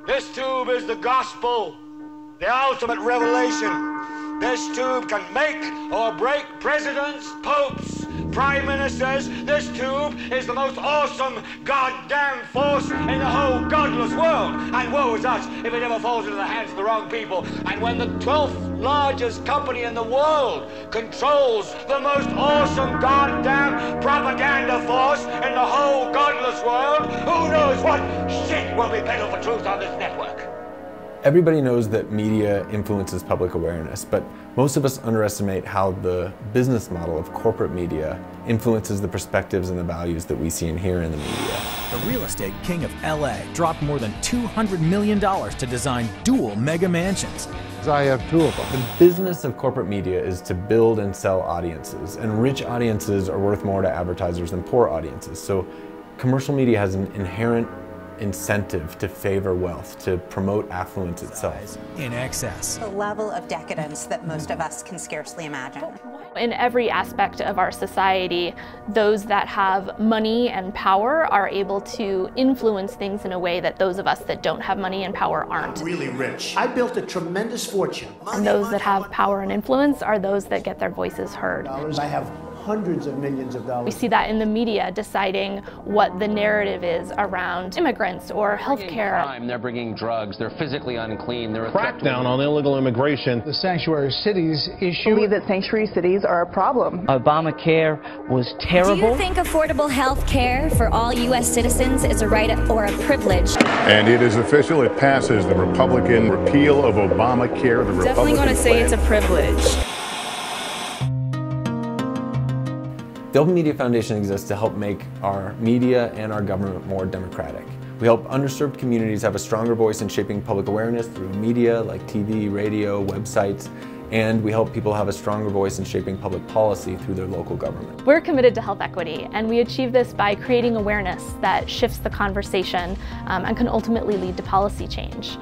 This tube is the gospel, the ultimate revelation. This tube can make or break presidents, popes, prime ministers. This tube is the most awesome goddamn force in the whole godless world. And woe is us if it ever falls into the hands of the wrong people. And when the 12th largest company in the world controls the most awesome goddamn propaganda force in the whole godless world, who knows what shit will be peddled for truth on this network. Everybody knows that media influences public awareness, but most of us underestimate how the business model of corporate media influences the perspectives and the values that we see and hear in the media. The real estate king of LA dropped more than $200 million to design dual mega mansions. I have two of them. The business of corporate media is to build and sell audiences, and rich audiences are worth more to advertisers than poor audiences. So commercial media has an inherent incentive to favor wealth, to promote affluence itself. In excess. A level of decadence that most of us can scarcely imagine. In every aspect of our society, those that have money and power are able to influence things in a way that those of us that don't have money and power aren't. I'm really rich. I built a tremendous fortune. And those that have power and influence are those that get their voices heard. I have hundreds of millions of dollars. We see that in the media deciding what the narrative is around immigrants or healthcare. They're bringing drugs, they're physically unclean, they're a Crackdown on illegal immigration. The sanctuary cities issue. I believe that sanctuary cities are a problem. Obamacare was terrible. Do you think affordable health care for all U.S. citizens is a right or a privilege? And it is official, it passes the Republican repeal of Obamacare. The Definitely going to say it's a privilege. The Open Media Foundation exists to help make our media and our government more democratic. We help underserved communities have a stronger voice in shaping public awareness through media like TV, radio, websites, and we help people have a stronger voice in shaping public policy through their local government. We're committed to health equity, and we achieve this by creating awareness that shifts the conversation and can ultimately lead to policy change.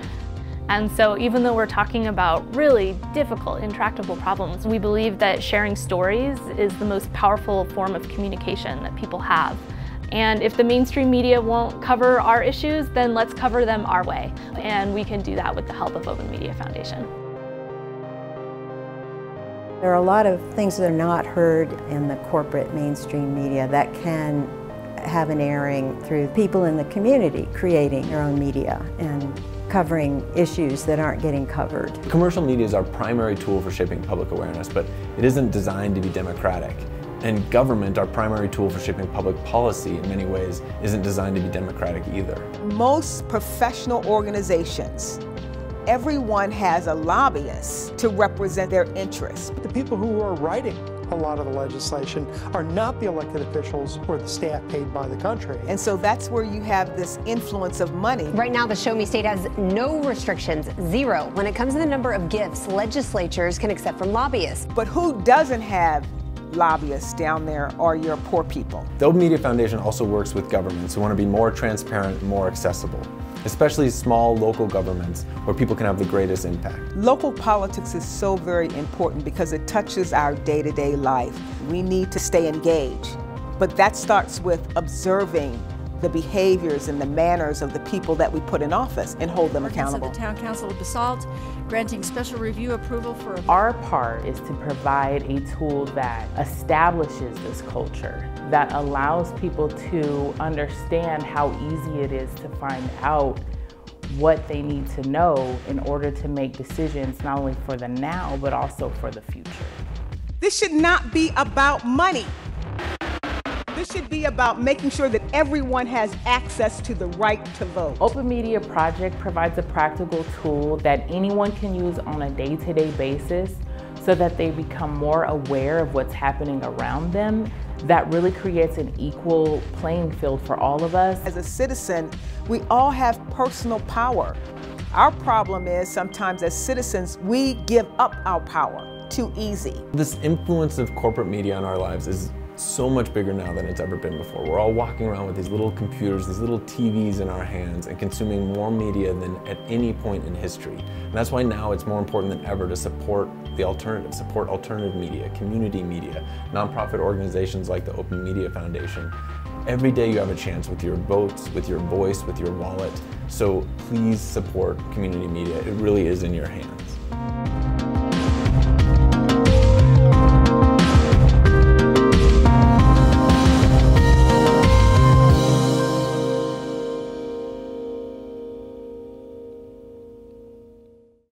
And so even though we're talking about really difficult, intractable problems, we believe that sharing stories is the most powerful form of communication that people have. And if the mainstream media won't cover our issues, then let's cover them our way. And we can do that with the help of Open Media Foundation. There are a lot of things that are not heard in the corporate mainstream media that can have an airing through people in the community creating their own media and covering issues that aren't getting covered. Commercial media is our primary tool for shaping public awareness, but it isn't designed to be democratic. And government, our primary tool for shaping public policy in many ways, isn't designed to be democratic either. Most professional organizations, everyone has a lobbyist to represent their interests. The people who are writing a lot of the legislation are not the elected officials or the staff paid by the country. And so that's where you have this influence of money. Right now, the Show Me State has no restrictions, zero. When it comes to the number of gifts legislatures can accept from lobbyists. But who doesn't have lobbyists down there are your poor people. The Open Media Foundation also works with governments who want to be more transparent and more accessible, especially small local governments where people can have the greatest impact. Local politics is so very important because it touches our day-to-day life. We need to stay engaged, but that starts with observing the behaviors and the manners of the people that we put in office and hold them accountable. Of the Town Council of Basalt, granting special review approval for... Our part is to provide a tool that establishes this culture, that allows people to understand how easy it is to find out what they need to know in order to make decisions not only for the now, but also for the future. This should not be about money. This should be about making sure that everyone has access to the right to vote. Open Media Project provides a practical tool that anyone can use on a day-to-day basis so that they become more aware of what's happening around them. That really creates an equal playing field for all of us. As a citizen, we all have personal power. Our problem is sometimes as citizens, we give up our power too easy. This influence of corporate media on our lives is so much bigger now than it's ever been before. We're all walking around with these little computers, these little TVs in our hands and consuming more media than at any point in history. And that's why now it's more important than ever to support the alternative, support alternative media, community media, nonprofit organizations like the Open Media Foundation, Every day you have a chance with your votes, with your voice, with your wallet. So please support community media. It really is in your hands.